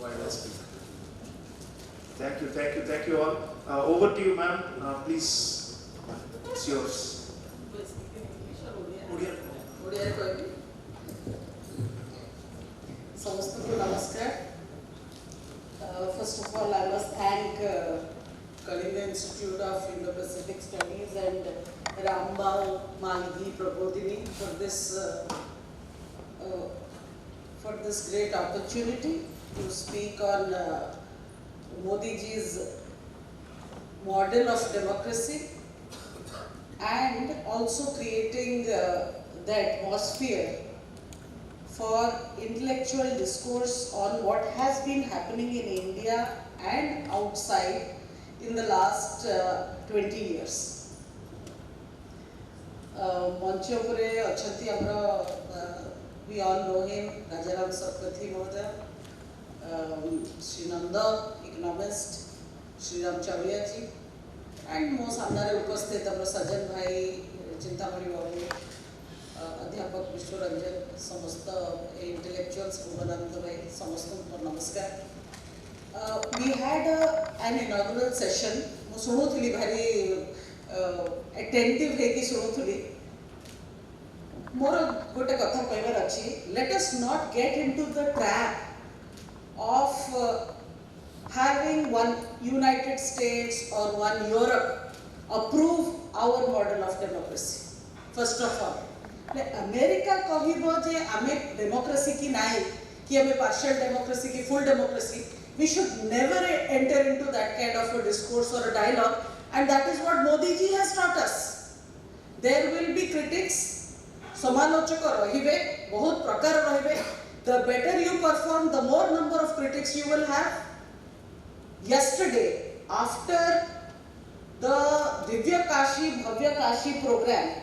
while I speak. Thank you all. Over to you, ma'am. Please, it's yours. Namaskar. First of all, I must thank Kalinga Institute of Indo-Pacific Studies and Rambal Malgi Prabodhini for this great opportunity to speak on Modi ji's model of democracy and also creating the atmosphere for intellectual discourse on what has been happening in India and outside in the last 20 years. Manchopure achanti amra, we all know him, Rajaram Sarpathi Mohoday, Sri Nanda, economist, Sri Ram Chaviya ji, and mo samnare upasthit amra Sajan bhai, Chintamani babu, अध्यापक विश्व रंजन समस्त intellectuals Bhuvananda bhai samaston ko namaskar. We had an inaugural session. Mo sunuthili bhari attentive he ki sunuthili. Moro gote katha kaibar achi. Let us not get into the trap of having one United States or one Europe approve our model of democracy. First of all, America कहबो जे आमे democracy की नाई कि आमे partial democracy की full democracy, we should never enter into that kind of a discourse or a dialogue, and that is what Modi ji has taught us. There will be critics, समालोचक रहिबे, बहुत प्रकार रहिबे. The better you perform, the more number of critics you will have. Yesterday, after the Divya Kashi Bhavya Kashi program,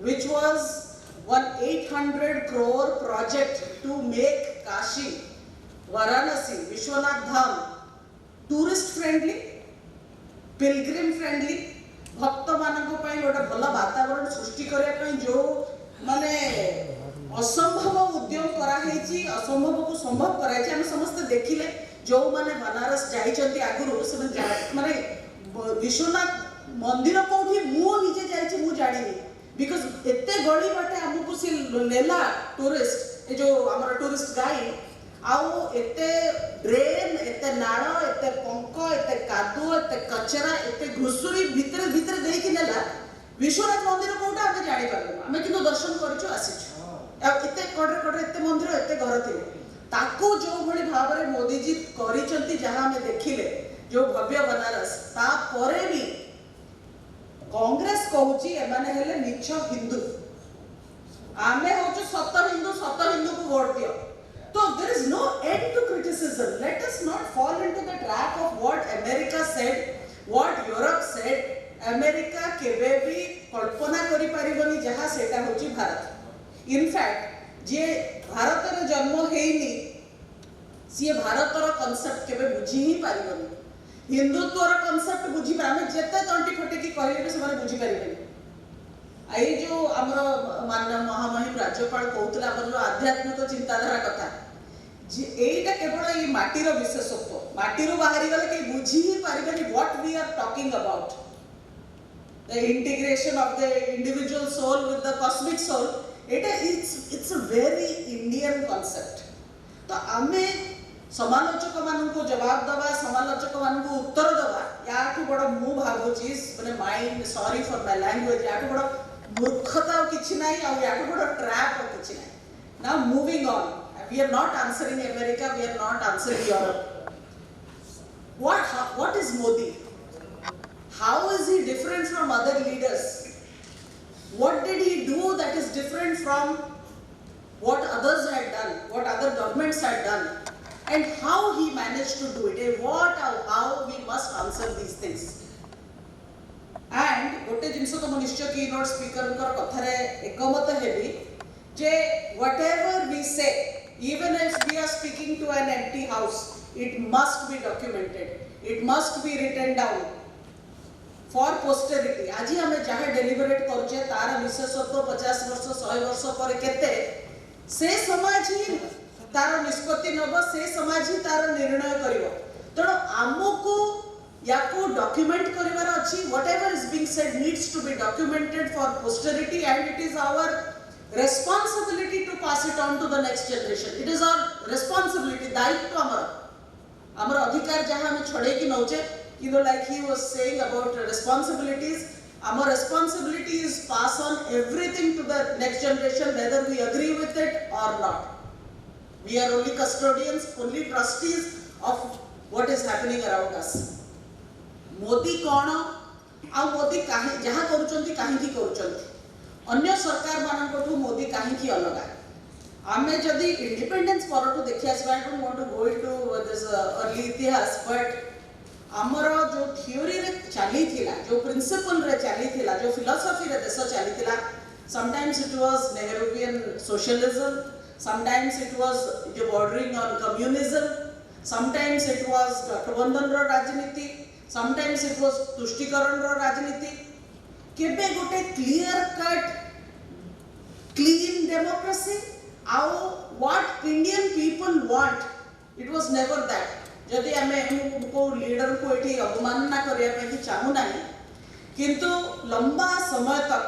which was 800 crore project to make Kashi, Varanasi, Vishwanath Dham tourist friendly, pilgrim friendly, भक्त मानक पई गोटे भल वातावरण सृष्टि करिया पई जो माने असंभव उद्यम करा हेची, असंभव को संभव कराई हम समस्त देखिले. जो माने बनारस जाइचंती आगुरु से माने विश्वनाथ मंदिर कोठी मु निजे जाइछि मु जानिनी, बिकॉज एते गड़ी बाटे हमको से लेला टूरिस्ट ए जो हमर टूरिस्ट गाइड आउ एते ड्रेन एते नाड़ एते पंक एते कादू एते कचरा एते घुसुरी भीतर भीतर देई कि नेला. विश्वनाथ मंदिर कोटा हम जानि पारलो, हम किंतु दर्शन करिछु आसिछु. एते कड़े कड़े एते मंदिर एते घर थिले ताको जो भली भाव रे मोदी जी करिसंती जहां हम देखिले जो भव्य बनारस ता परे भी कांग्रेस कहूची एमाने हेले मिछ हिंदू, आमे होचु सत हिंदू को वोट दियो. So there is no end to criticism. Let us not fall into the trap of what America said, what Europe said. America केबे भी कल्पना करि परिबनी जहां सेटा होची भारत. In fact जे भारत रे जन्म हेइनी सी भारत रो कांसेप्ट केबे बुझी ही परिबनी. हिंदुत्वर कनसेप्ट बुझी आम जिते तंटी फटेकी कहले से बुझी पारे. आई जो आमर माननीय महामहिम राज्यपाल कहते आम जो आध्यात्मिक चिंताधारा कथा यहीटा केवल ये माटीर विशेषत्व. माटीर बाहरी गले कहीं बुझी ही पारे what we are talking about the integration of the individual soul with the cosmic soul. It's a very Indian concept. तो आमे समालोचक मानक जवाब दबा, समालोचक मानक उत्तर दबा याठू बड़ मु भाबुची माने mind sorry for my language याठू बड़ मूर्खता किछि नाही आ याठू बड़ ट्रैप किछि नाही. Now moving on, we are not answering America, we are not answering Europe. What is Modi? How is he different from other leaders? What did he do that is different from what others had done, what other governments had done? And how he managed to do it, how we must answer these things. And gote jinso to निश्चय keynote speaker कर कथारे एकमत heavy J whatever we say, even if we are speaking to an empty house, it must be documented, it must be written down for posterity. आज हमें जहाँ deliberate करछे तार विशेषत्व 50 वर्ष 100 वर्ष पर केते से समाज ही तार निष्पत्ति नब से समाज ही तार निर्णय करिवो तेणु आमको याको डॉक्यूमेंट करिवार अछि whatever is being said needs to be documented for posterity and it is our responsibility to pass it on to the next generation. It is our responsibility, दायित्व हमर अधिकार जहाँ हम छोड़े की नौचे किंतु like he was saying about responsibilities, our responsibility is pass on everything to the next generation whether we agree with it or not. We are only custodians, only trustees of what is happening around us. Modi कौन आ मोदी काहे जहाँ करूचंती काहे की करूचंती अन्य सरकार मानकठू मोदी कहीं अलग आमे जदि इंडिपेंडेंस परठू देखि आसबा I don't want to go into this early इतिहास बट आमर जो थियोरी रे चली थिला जो प्रिंसिपल रे चली थिला जो फिलॉसफी रे देश चली थिला sometimes it was Nehruvian socialism sometimes it was जो bordering on communism sometimes it was गठबंधन रो राजनीति समटाइम्स इट वाज तुष्टिकरण रो राजनीति केबे गोटे क्लियर कट क्लीन डेमोक्रेसी आउ what Indian people want it was never that जदि हमें को लीडर को एठी अवमानना करिया पे कि चाहू नाही किंतु लंबा समय तक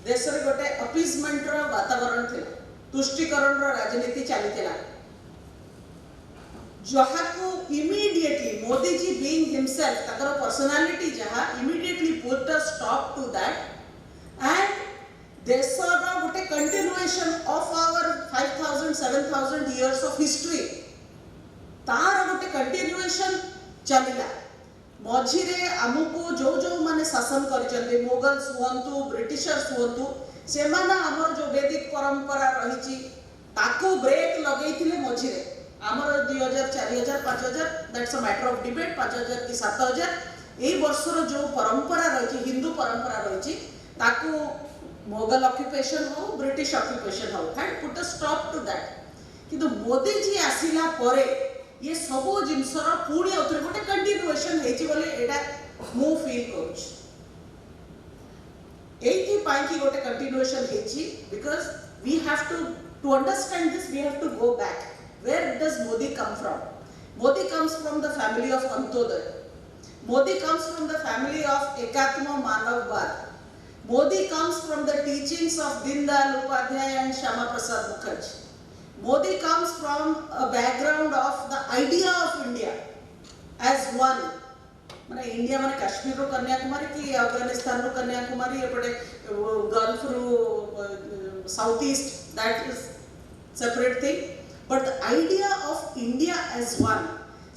देश रे गोटे अपीजमेंट रो वातावरण थिला तुष्टिकरण रो राजनीति चलीथिला जहा को immediately Modi ji being himself ताकर पर्सनालिटी जहा immediately put a stop to that and देशर गोटे continuation of our 5000 7000 years of history तार गोटे कंटिन्यूएशन चलिला मझिरे हमको जो जो माने शासन करिसंते मोगल्स हुअंतु ब्रिटिशर्स हुअंतु सेमाना हमर जो वैदिक परंपरा रहिछि ताको ब्रेक लगैथिले मझिरे आमर 2000 4000 5000 that's a matter of debate 5000 की 7000 एई वर्षर जो परंपरा रही हिंदू परंपरा रही ताकू मोगल ऑक्युपेशन हो ब्रिटिश ऑक्युपेशन हो had put a stop to that किंतु मोदी जी आसिला परे ये सब जिनसर पुणी आउथरे गोटे कंटिन्यूएशन हेची बोले एटा मु फील करूछ एथि पाई की गोटे कंटिन्यूएशन हेची because we have to understand this we have to go back. Where does Modi come from? Modi comes from the family of Antoday. Modi comes from the family of Ekatma Manavvad. Modi comes from the teachings of Deen Dayal Upadhyay and Shyama Prasad Mukherjee. Modi comes from a background of the idea of India as one. माने India माने काश्मीर रो कन्याकुमारी की अफगानिस्तान रो कन्याकुमारी एपटे gulf रो south east that is separate thing. But the idea of India as one,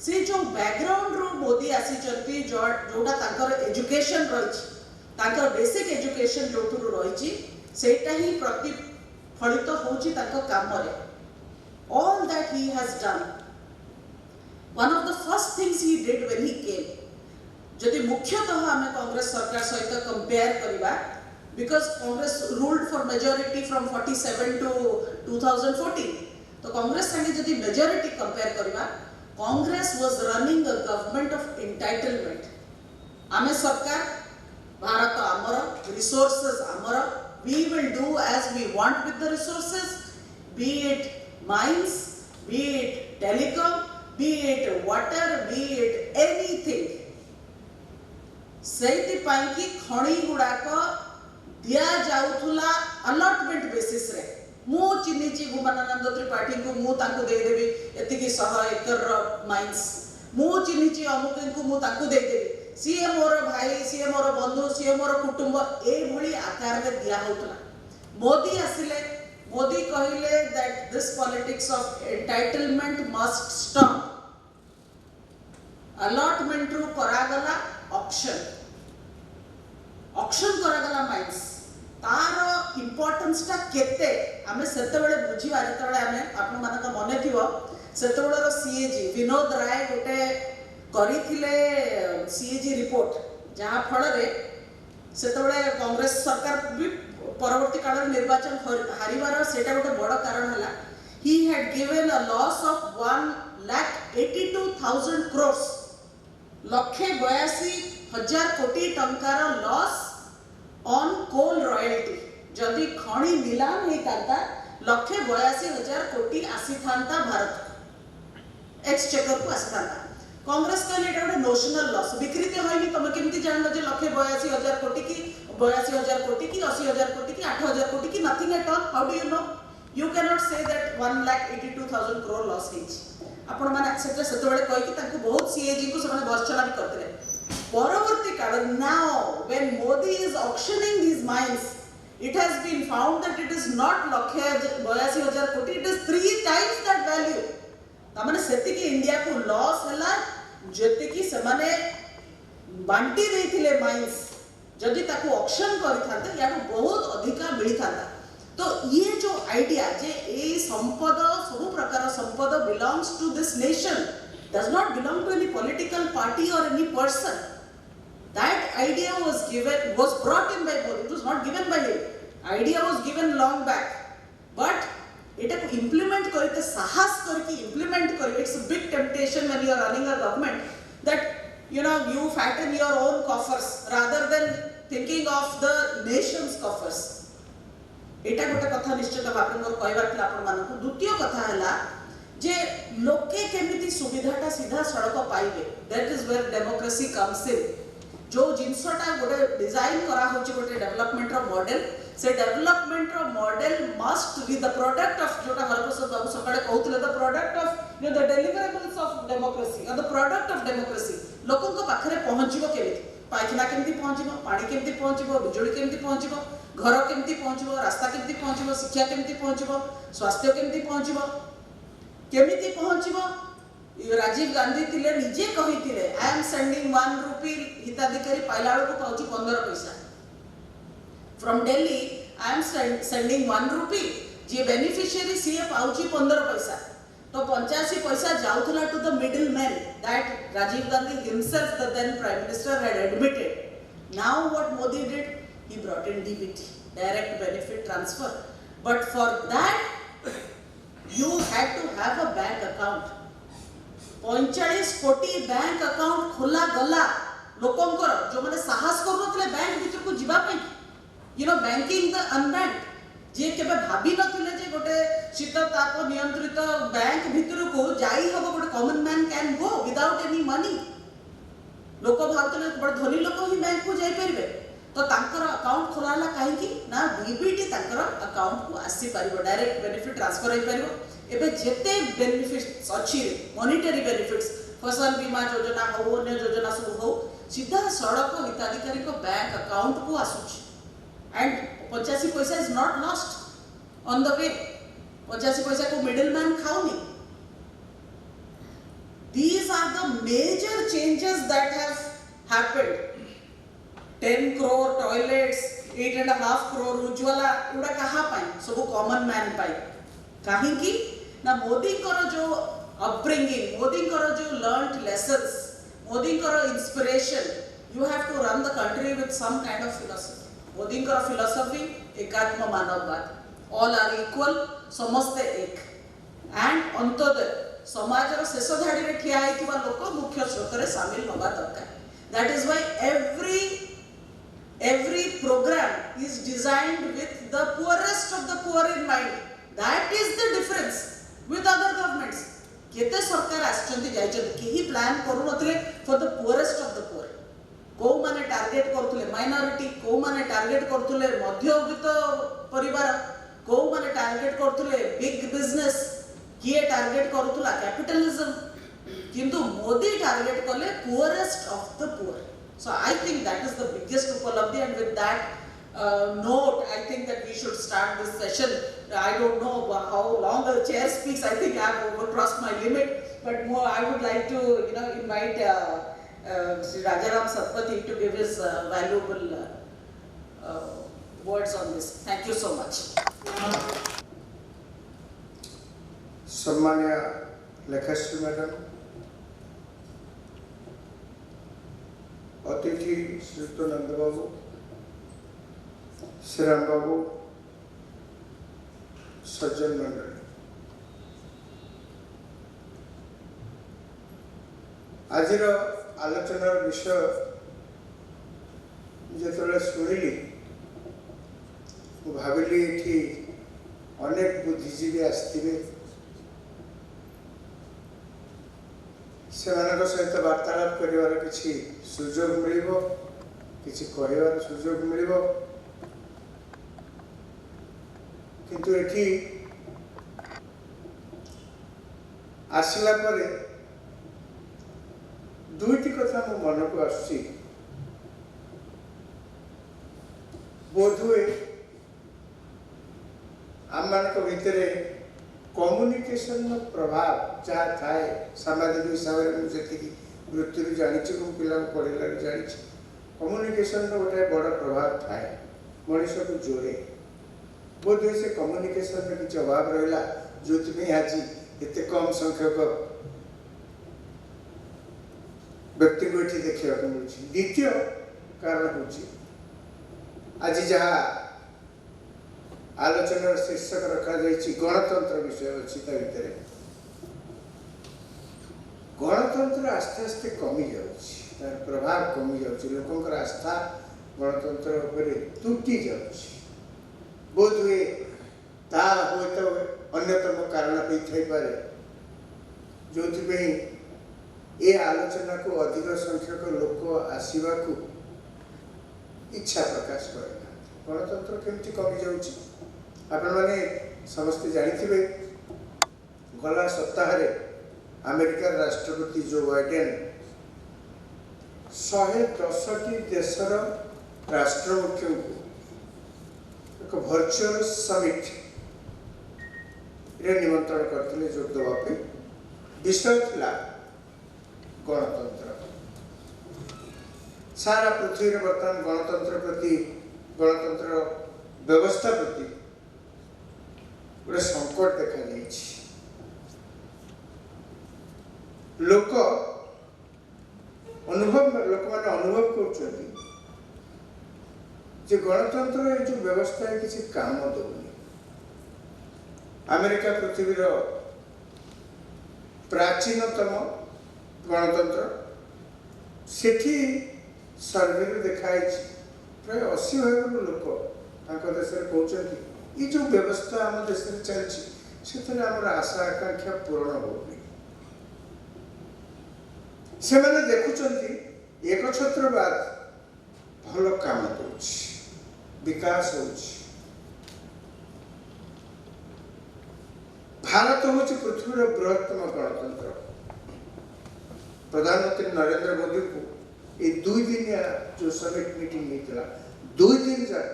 से जो background रो मोदी आसी चलती जोड़ा तांकर education रही, तांकर basic education जो तुरु रही, सेटा ही प्रतिफलित होची तांकर काम मरे. All that he has done. One of the first things he did when he came, जदि मुख्यतः हमें कांग्रेस सरकार सहित compare करिबा, because Congress ruled for majority from 47 to 2014. तो कांग्रेस संगे जदि मेजॉरिटी कंपेयर करबा Congress was running a government of entitlement आमे सरकार भारत आमर रिसोर्सेस आमर we will do as we want with the resources be it mines be it telecom be it water be it anything सेति पाई की खणी गुडा को दिया जाउथुला अलॉटमेंट बेसिस रे मु चिन्हिची गुमानंद त्रिपाठी को मु ताको दे देबी एतिकी 100 एकर माइंस मु चिन्हिची अमुक को मु ताको दे देबी सीए मोर भाई सीए मोर बंधु सीए मोर कुटुंब ए भली आकार में दिया होतला. मोदी आसिले मोदी कहिले that this politics of entitlement must stop. Allotment रू करागला ऑक्शन करागला माइंस तार इंपोर्टेंस ता केते आमे सेते बेले बुझिबा जेते आमे आपन मानक मने थिवो सेते बेले सीएजी विनोद राय गोटे करिथिले सीएजी रिपोर्ट जहां फल रे सेते बेले कांग्रेस सरकार भी परवर्ती काल निर्वाचन हारिबार सेटा गोटे बड़ कारण हला. He had given a loss of 1,82,000 crores 1,82,000 कोटी टंकार लॉस ऑन कोल रॉयल्टी. जदि खणी नीलाम नहीं करता 1,82,000 कोटी आसी थांता भारत एक्सचेकर को आसी थांता। कांग्रेस कहले एटा गोटे नोशनल लॉस विकृति होइनी तुम केमती जानलो जे 1,82,000 कोटी की 82,000 कोटी की 80,000 कोटी की 8,000 कोटी की nothing at all. How do you know? You can not say that 1,82,000 crore loss hitch आपण माने सेते बेले कहि कि ताको बहुत सीएजी को सबने वर्चना भी करथिले। परवर्ती काल now when Modi is auctioning these mines it has been found that it is not 1,82,000 कोटी, it is 3 times that value। तामाने सेति की इंडिया को लॉस हला जति की समाने बांटी देथिले माइंस जदि ताको ऑक्शन करि थाते या बहुत अधिका मिली थाता। तो ये जो आइडिया जे ए संपद सब प्रकार संपद belongs to this nation does not belong to any political party और any person. That idea was brought in by Modi. It was not given by him. Idea was given long back, but এটা को implement करते साहस करके implement करें। It's a big temptation when you are running a government that you fatten your own coffers rather than thinking of the nation's coffers। এটা गोटे कथा निश्चित भाव में कहबार थिला आपण मानकु। द्वितीय कथा हला जे लोके केमिति सुविधाटा सीधा सड़क पाइबे, that is where democracy comes in। जो जिनसटा गोटे डिजाइन करा होची गोटे डेवलपमेंट रो मॉडल, से डेवलपमेंट रो model must be the product of जोटा हरप्रसाद बाबू सकाळे कहउतले the product of the deliverables of democracy और द प्रोडक्ट ऑफ डेमोक्रेसी। लोकन को पाखरे पहुंचीबो केमिति, पाइखना केमिति पहुंचीबो, पानी केमिति पहुंचीबो, बिजली केमिति पहुंचीबो, घर केमिति पहुंचीबो, रास्ता केमिति पहुंचीबो, शिक्षा केमिति पहुंचीबो, स्वास्थ्य केमिति पहुंचीबो, केमिति पहुंचीबो। राजीव गांधी थिले निजे कहिथिले आई एम सेंडिंग 1 रुपी हिताधिकारी पाइला को पाउची 15 पैसा from Delhi. I am sending 1 rupee जे बेनिफिशियरी सी पाउची 15 पैसा। तो 85 पैसा जाउथला to the middle man that Rajiv Gandhi himself the then prime minister had admitted. Now what Modi did, he brought in DBT, direct benefit transfer, but for that you had to have a bank account. 45 कोटी bank account खोला गला लोकंकर जो माने साहस करनथले bank भीतर को जिबा पे, बैंकिंग द अनबैंक जे केबे भाबी नथिले जे गोटे शीत ताप नियंत्रित बैंक भीतर को जाई हबो, गोटे common man can go without any money. लोक भाबतले बड़ धनी लोक ही बैंक को जाई परिबे। तो तांकर अकाउंट खोलाला काहे कि ना डीबीटी तांकर अकाउंट को आसी परिबो, डायरेक्ट बेनिफिट ट्रांसफर होई परिबो। एबे जेते बेनिफिट्स अच्छी मॉनिटरी बेनिफिट्स फसल बीमा योजना हो अन्य योजना सब हो सीधा सड़क हिताधिकारी को बैंक अकाउंट को आसुची एंड 85 पैसा is not lost on the way. 85 पैसा को middleman खाऊनी। These are the major changes that have happened। 10 crore toilets, 8.5 crore Ujjwala उड़ा कहाँ पाई? सब कॉमन मैन पाई। कहीं की ना मोदी करो जो अपब्रिंगिंग, मोदी करो जो लर्नड लेसन्स, मोदी करो inspiration, you have to run the country with some kind of philosophy. Modi करो फिलॉसफी एकात्म मानववाद, ऑल आर इक्वल, समस्ते एक एंड अंतोदय समाजर शेष धाड़ी रे ठिया हेतिबा लोक मुख्य स्रोतरे शामिल होबा दरकार। That is why every program is designed with the poorest of the poor in mind। That is the difference with other governments। केते सरकार आछंती जायछंती केही प्लान करू नथले for the poorest of the poor. को माने टार्गेट करथुले माइनॉरिटी, को माने target करथुले मध्यवित्त परिवार, को माने टार्गेट करथुले बिग बिजनेस, किए टार्गेट करथुला कैपिटलिज्म, किंतु मोदी टार्गेट करले poorest of the poor. So I think that is the biggest upalabdhi, and with that note, I think that we should start this session। I don't know how long the chair speaks. I think I have overcrossed my limit, but more I would like to invite Sri Rajaram Satpathy to give his valuable words on this। Thank you so much। सम्मान्य Lekhashree madam, अतिथि श्रीयुक्त नंद बाबू, श्रीराम बाबू, सज्जन मंडल, आज आलोचनार विषय जो शुणिली भाविली ये अनेक बुद्धिजीवी आसथिबे सेमानक सहित वार्तालाप करिवार किछि सुजोग मिलिबो किछि कहिवार सुजोग मिलिबो किंतु एठी आसला परे दुईटी कथा मो मन को आसी बोधुए आम मान भितर कम्युनिकेशन प्रभाव जहाँ थाए सामाजिक हिसाब से वृत्ति जानी पिला पढ़ला जानी कम्युनिकेशन गोटे बड़ प्रभाव थाए मनीष को जोड़े बोधे से कम्युनिकेशन में किसी अभाव रहा जो आज एत कम संख्यक व्यक्ति को ये देखा मिलूँ। द्वितीय कारण हूँ आज जहाँ आलोचनार शीर्षक रखा गणतंत्र विषय अच्छी भितर गणतंत्र आस्ते आस्ते कमी जार प्रभाव कमी जाऊँ लोक आस्था गणतंत्र तुटी जाऊँ बोध हुए ता हुए तो अन्यतम कारण होपे जो ये आलोचना को अधिक संख्यक लोक आसवा इच्छा प्रकाश करना गणतंत्र केमती कमी जाऊँगी आपण मैंने समस्ते जानी गला सप्ताह अमेरिकार राष्ट्रपति जो बाइडेन 110टी देशर राष्ट्र मुख्य एक वर्चुअल समिट रे निमंत्रण करते जोग देवाई विषय थिला गणतंत्र सारा पृथ्वी रे बर्तमान गणतंत्र प्रति गणतंत्र व्यवस्था प्रति गोटे संकट देखा लोक मैंने अनुभव कर गणतंत्र जो व्यवस्था है किसी काम दौनी अमेरिका पृथ्वीर प्राचीनतम गणतंत्र सेठी सर्वे देखाई प्राय 80% लोक देश कहते ये जो व्यवस्था आम देश में चलती आम आशा आकांक्षा पूरण होनी से मैंने देखुं एक छत्रवाद भल काम दौर विकास हो भारत हूँ पृथ्वीर बृहत्तम गणतंत्र प्रधानमंत्री नरेंद्र मोदी को ये 2 दिनिया जो समिट मीटिंग होता 2 दिन जाक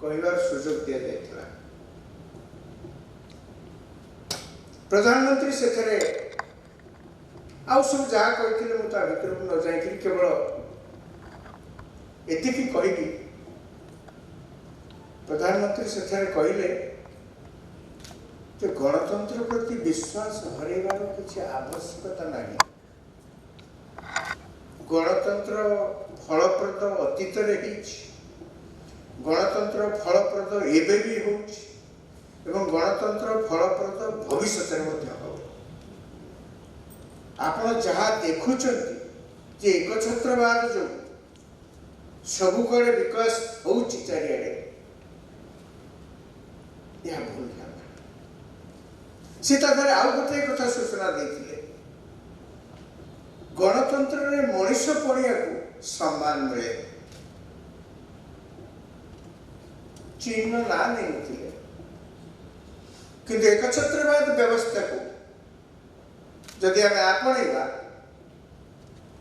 कहबार सुजोग दि जाता प्रधानमंत्री से आउ सब जहाँ कहते मुझे भर को न जाकि केवल एतिकी कही प्रधानमंत्री से कहले गणतंत्र प्रति विश्वास हरइबार किसी आवश्यकता नहीं गणतंत्र फलप्रद अतीत गणतंत्र फलप्रद एबे भी हो गणतंत्र फलप्रद भविष्य आपण जहाँ देखुं एक छत्रवाद जो सबु कड़े विकास हो चारिड़े यह भूल सी आउ गोटे कथा सूचना देते गणतंत्र रे मनीष पड़िया को सम्मान मिले चीन ना नहीं किंतु एक छत्रवाद व्यवस्था को जदि आम आपणा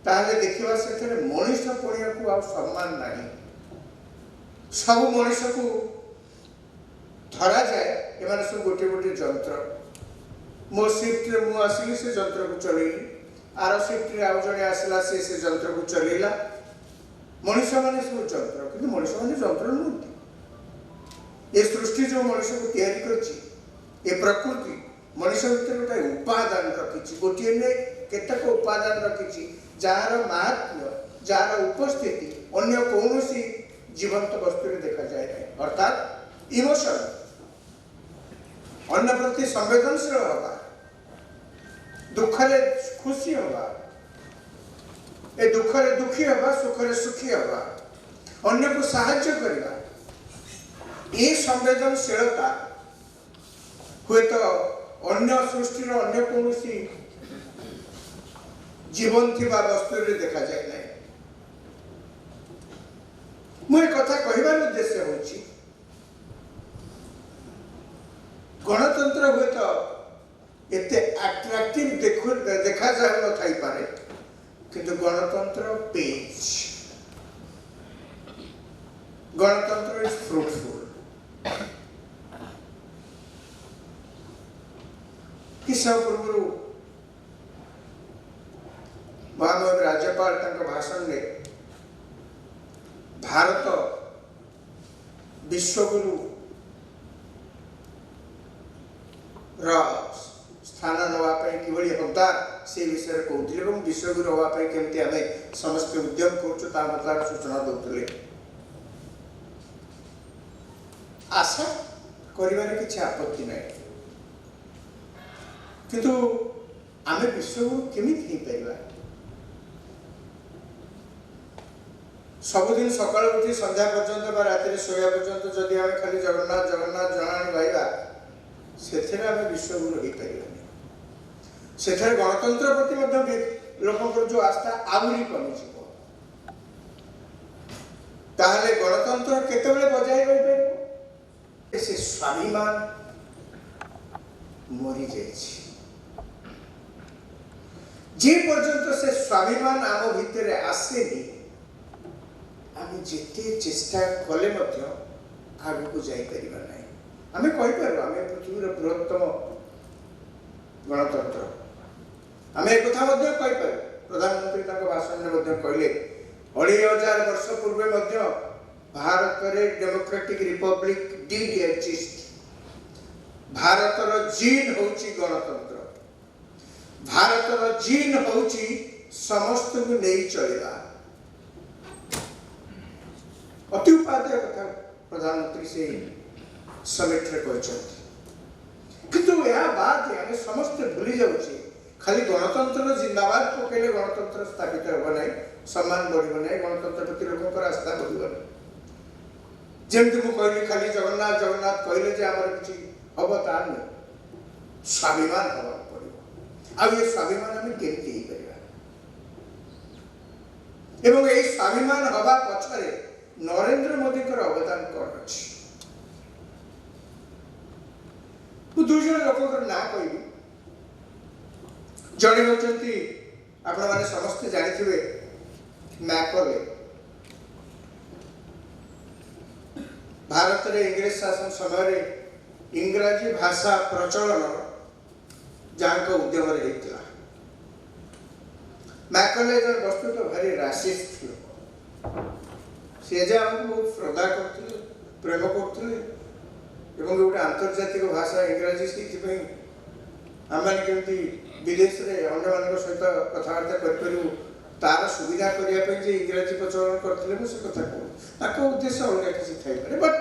ताहले देखिबा से मनीष पड़िया को आ सम्मान नहीं सब मनीष को धरा जाए एमाने सब गोटे गोटे जंत्र मो शिफ्ट रे मु आसिली से जंत्र को चलेली आर शिफ्ट रे आउ जने आसला से जंत्र को चलेला मनीष माने सब जंत्र किंतु मनीष माने जंत्र नुहति ये सृष्टि जो मनीष को तैयारी करछि ये प्रकृति मनीष भीतर गोटे उपादान रखी गोटे ने केतक उपादान रखी जार महात्म्य जार उपस्थिति अन्य कौन जीवंत वस्तु देखा जाए नहीं अर्थात इमोशन अन्य प्रति संवेदनशील हवा दुखरे खुशी हवा ए दुखरे दुखी हवा सुखरे सुखी हवा अन्य को साहाय्य करवा ये संवेदनशीलता हुए तो अन्य सृष्टि अन्य कौन जीवन थी वस्तु देखा जाए ना। मुझे कथा कहबार उद्देश्य होची गणतंत्र हुए तो एते अट्रैक्टिव देखा जाए न थाई पारे किंतु गणतंत्र पेज गणतंत्र इज फ्रूटफुल। किस पूर्व महामहिम राज्यपाल भाषण में भारत विश्वगुरु स्थान नापी कि हकदार से विषय कहते विश्वगुरु हाँपाई केमती आम समस्त उद्यम कर सूचना दौले आशा करिबारे किसी आपत्ति ना किंतु आमे विश्वगुरु केमिति नहीं पाइबा। सबुदिन सकाळ उठी संध्या पर्यंत बा रात्रि सोया पर्यंत जदि आमे खाली जगन्नाथ जगन्नाथ जनानी गाइबा सेथरे आमे विश्वगुरु हो पारिबानी। सेथरे गणतंत्र प्रति मध्ये लोकंकर जो आस्था आउरी कमी जिवो ताहले गणतंत्र केतेबेले बजाय रहि पारिबो। से स्वाभिमान मरी जाइछि जे पर्यंत से स्वाभिमान आम भितर आसेनी आम जिते चेष्टा कले आग को जापर ना आम कहीपर आम पृथ्वी बृहत्तम गणतंत्र आम एक कहीपर प्रधानमंत्री भाषण में कहले 2500 वर्ष पूर्व भारत में डेमोक्रेटिक रिपब्लिक डिड एक्जिस्ट। भारतर जीन होची गणतंत्र भारतर जीन होची समस्त को नहीं चलेगा। अति उपाध्याय कथा प्रधानमंत्री से समिट रे कहते किंतु यह बात आम समस्त भूली जाऊे खाली गणतंत्र जिंदाबाद पकड़े गणतंत्र स्थापित हो ना सम्मान बढ़ ना गणतंत्र प्रति लोक आस्था बढ़ जमती मुझे कहली खाली जगन्नाथ जगन्नाथ कहले जे आमर किसी हम ता नुह स्वाभिमान हवा पड़ो आ स्वाभिमान आम केमती एवं यही स्वाभिमान हवा पछरे नरेंद्र मोदी अवदान कौन अच्छी दुई जन लोक ना कह जड़े होती आपण मैंने समस्ते जानी मैकले भारत में इंग्रेज शासन समय इंग्राजी भाषा प्रचलन जहाँ उद्यम होता मैकले जन वस्तु तो भारी रासिस्ट थे सी जे आमको बहुत श्रद्धा करते प्रेम करते गोटे आंतर्जातिक भाषा इंग्राजी से आम केमती विदेश में अन्य मान सहित कथबार्ता करूँ तार सुविधा करने इंग्राजी प्रचलन करते से कथा कहूँ उद्देश्य अलग किसी थी बट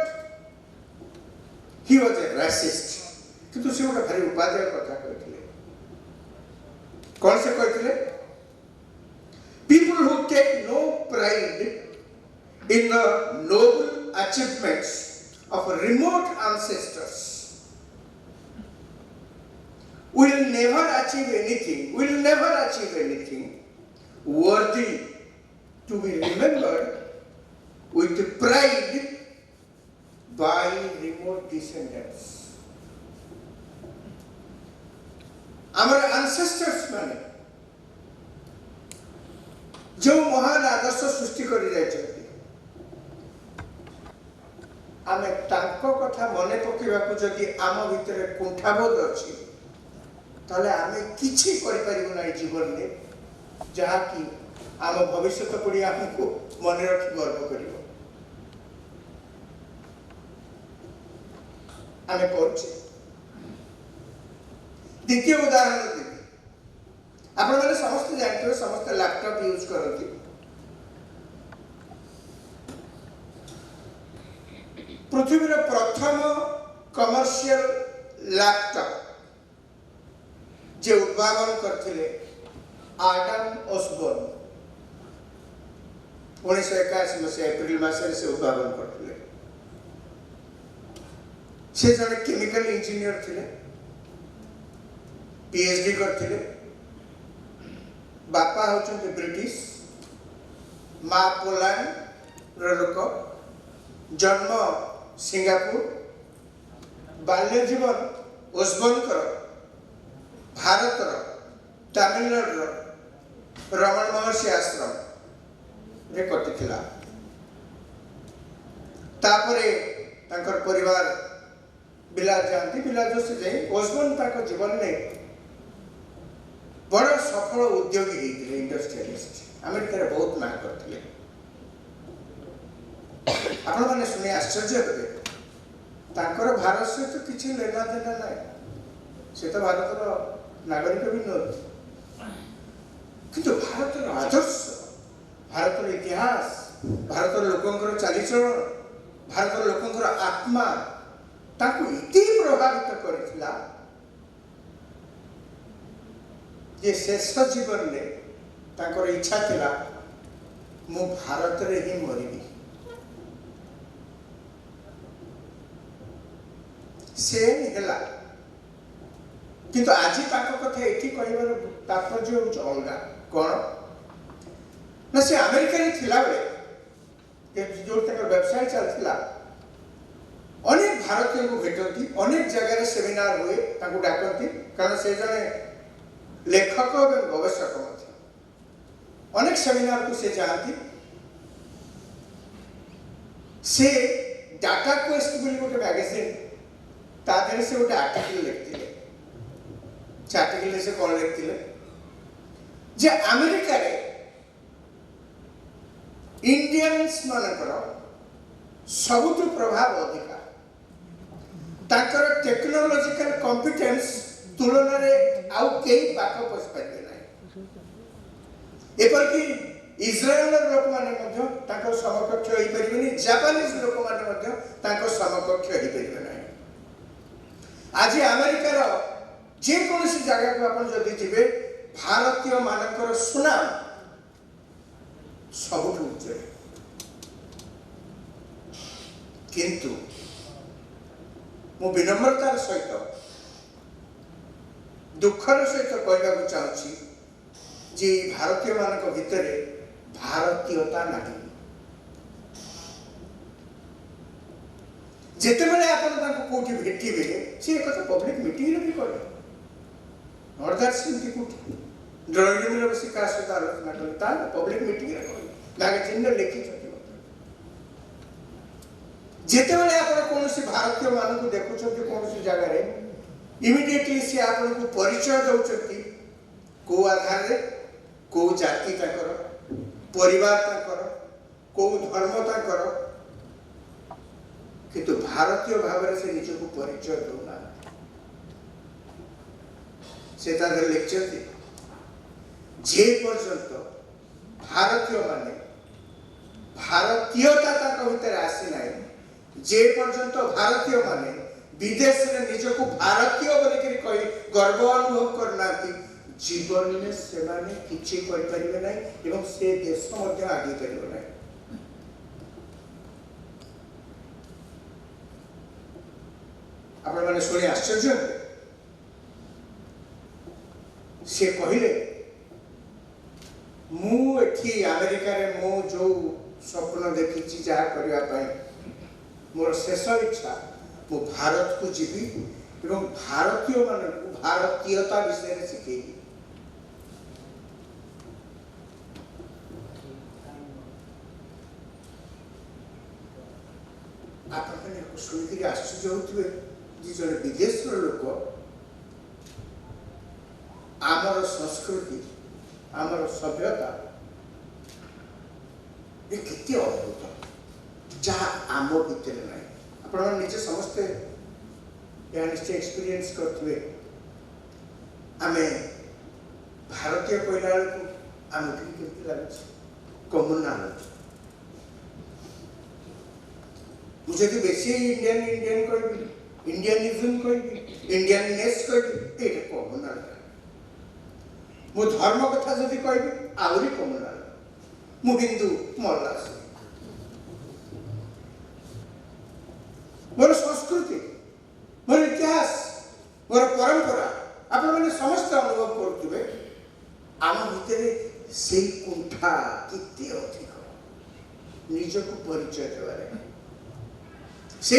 ही वाज ए रासिस्ट किंतु से गोटे भारी उपाध्याय कथा कहते कौन से कहते people who take no pride in the noble achievements of remote ancestors will never achieve anything worthy to be remembered with pride by remote descendants. Our ancestors माने जो महान आदर्श सृष्टि कर जाइछथि आमे तांको कथा मने पकेबाकू जदि आम भितर कुंठाबोध अछि ताले आमे किछि करि परिबो नै जीवन में जहा कि आम भविष्य पीढ़ी हमको मन रखी गर्व करिवो आमे करछि। द्वितीय उदाहरण देबी आपण माने समस्त जानते समस्त लैपटॉप यूज करती पृथ्वी प्रथम कमर्शियल लैपटॉप जे उद्भावन करथिले आडम ऑसबोर्न 1981 मसीहा एप्रिल मासरे से उद्भावन करथिले से जने केमिकल इंजीनियर थिले PhD करथिले बापा होचंते ब्रिटिश माँ पोलैंड रो लोक जन्म सिंगापुर बाल्य जीवन ओस्बोनकर भारत तमिलनाडु रमण महर्षि आश्रम रे कटिथिला तापरे तांकर परिवार बिलात जाती बिलात से जाई ओस्बोन ताको जीवन में बड़ सफल उद्योगी होते इंडस्ट्रियलिस्ट अमेरिका रे बहुत नाम करथिले आपण माने सुने आश्चर्य हेबे तांकर भारत से तो किछि लेना देना नाही से तो भारत नागरिक भी न किंतु भारत आदर्श भारत इतिहास भारत लोकंकर चलीचलन भारत लोकंकर आत्मा ताकू इति प्रभावित करथिला जे शेष जीवन में तांकर इच्छा थिला मु भारत रे ही मरिबी से हेला किंतु आज ताको कथा एठी कहबार तात्पर्य होच अलगा कोन ना से अमेरिका रे थिला बेले जो तक वेबसाइट चलथिला अनेक भारतीय को भेटती अनेक जगह सेमिनार हुए ताको डाकती कारण से जने लेखक और गवेषक मध्य अनेक सेमिनार को से जानती से डाटा क्वेस्ट बोली गोटे मैगजीन तादरे से गोटे आर्टिकल लिखथिले से आर्टिकल से कोन लिखथिले जे अमेरिका रे इंडियंस मानकर सबुठ प्रभाव अधिक ताकर टेक्नोलॉजिकल कॉम्पिटेंस तुलना रे आउ केई पाख पस पाइबे नै एपर कि इजराइल लोक माने मध्य ताकर समकक्ष होई परिबेनी जापानीज लोक माने मध्य ताकर समकक्ष होई परिबे नै आज अमेरिका रो जे कोनसी जगह को अपन जदी जिबे भारतीय मानकर सुनाम सबुठ उच्च किंतु मु विनम्रतार सहित दुखर सहित कहवाक चाहूँगी जे भारतीय मान भितर भारतीयता नहीं जिते बड़े आप कौटी भेटे सी एक पब्लिक मीटिंग भी कहे नॉट दैट सिंपली कौटी ड्रॉइंग रूम बस क्या सहित आलोचना कले पब्लिक मीटिंग मैगजीन लिखी जिते बड़े आप कौन भारतीय मान को देखुं कौन जगह इमिडिएटली सी आपन को परिचय दउचती को आधार रे को जाति ताकर परिवार ताकर को धर्म ताकर किंतु भारतीय भाव से निज को परिचय दउना से ताकर लेक्चर दे जे पर्यंत भारतीय माने भारतीयता ताक भीतर आसी नाही जे पर्यंत भारतीय माने विदेश रे निज को भारतीय बोली कही गर्व अनुभव करना जीवन में से माने किछि कर परिबे नै एवं से देश मध्य आगे परिबे नै आपण माने सुनी आश्चर्य से कहिले मु एठी अमेरिका रे मु जो स्वप्न देखिछि जा करिया पय मोर शेष इच्छा मु भारत को जीवी एवं भारतीय मान भारतीयता विषय में शिखेगी आप शुणिक आश्चर्य होते जी जड़े विदेश लोक आमर संस्कृति आमर सभ्यता ये केते अद्भुत जहाँ आम भितर ना आप निजे समस्ते या निश्चय एक्सपीरियंस करते आम भारतीय कहला बेलू आम केमती लगे कम्युनाल मुझे बेसी इंडियन इंडियन कह इंडियनिज्म कह इंडियननेस कह ये कम्युनाल मु धर्म कथा जब कह आहरी कम्युनाल मु हिंदू मल्ला मोर संस्कृति मोर इतिहास मोर परंपरा आपने समस्त अनुभव करुवे आम भितर से कुंठा केते अधिक निजक परिचय देवारे से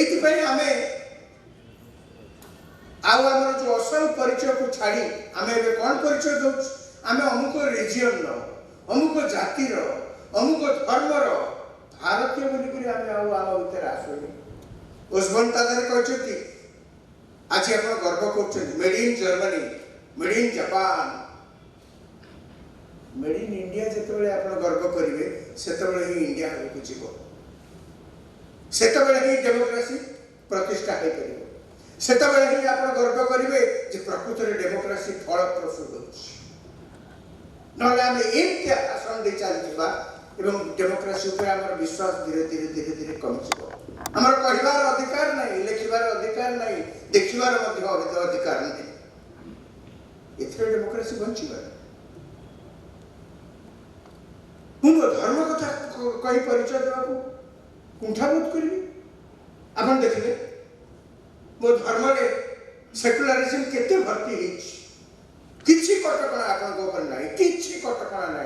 आम आमर जो असल परिचय को छाड़ी आम ए कौन परिचय दौ आम अमुक रिजियन अमुक जातिर अमुक धर्मर भारतीय बोलिक आम भितर आसुनी ओसबर्न तादर कहते आज आप गर्व कर made in Germany made in Japan made in India जिते आप गर्व करेंगे से ही इंडिया आगे जीव से ही डेमोक्रेसी प्रतिष्ठा हो पार से ही आप गर्व करेंगे प्रकृत में डेमोक्रेसी फलप्रसू हो आम एमती आसन दे चलता डेमोक्रेसी विश्वास धीरे धीरे धीरे धीरे कमी आमर कहबार अधिकार नहीं लिखार अधिकार नहीं देखार अधिकार नहीं एथरे डेमोक्रेसी बंचीबार मो धर्म कथा कही परिचय देवा कुंठाबोध करी आप देखिले मो धर्म में सेक्युलरिज्म केते भर्ती किसी कटकणा आपन ना किसी कटकणा ना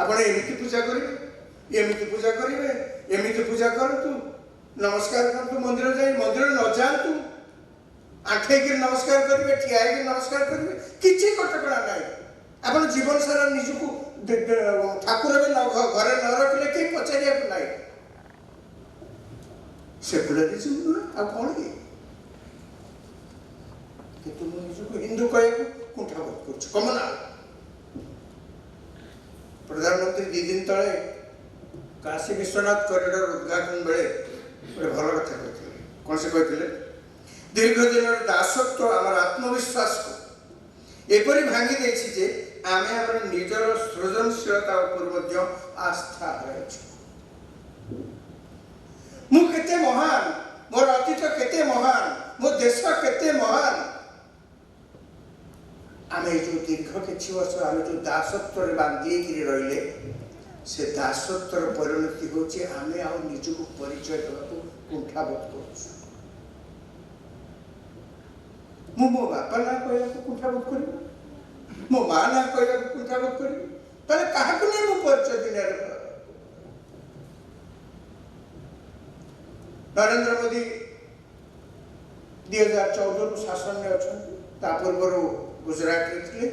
आपण एमती पूजा करेंगे एमती पूजा करेंगे एमती पूजा करतु नमस्कार करतु मंदिर जाए मंदिर न जातु आंठेक नमस्कार करेंगे ठिया नमस्कार करेंगे किसी कटकणा ना आप जीवन सारा निजक ठाकुर घरे न रखिले कहीं पचार ना सेक्युलरिज्म नुह आ कौन कि निजक हिंदू कह कुंठाबोध कर कमना प्रधानमंत्री 2 दिन तले काशी विश्वनाथ कॉरिडोर उद्घाटन बेले गोटे भल कथा कहते कौन से कहते दीर्घ दिन दासत्व आम आत्मविश्वास को एपरी भांगी देछि जे आमे हमर निजर सृजनशीलता उपर आस्था रही मु केते महान मोर अतीत केते महान मो देश केते महान आम जो दीर्घ कि वर्ष आम जो दासत्व बांधी रही से दासत्वर परिणति होची आमे आ निजक परिचय देवा कुंठाबोध कर मो बापा ना कह कुंठाबोध कर मो माँ ना कह कुंठाबोध कर क्या नहीं परिचय दिन नरेंद्र मोदी 2014 शासन में अच्छा पूर्व गुजरात थे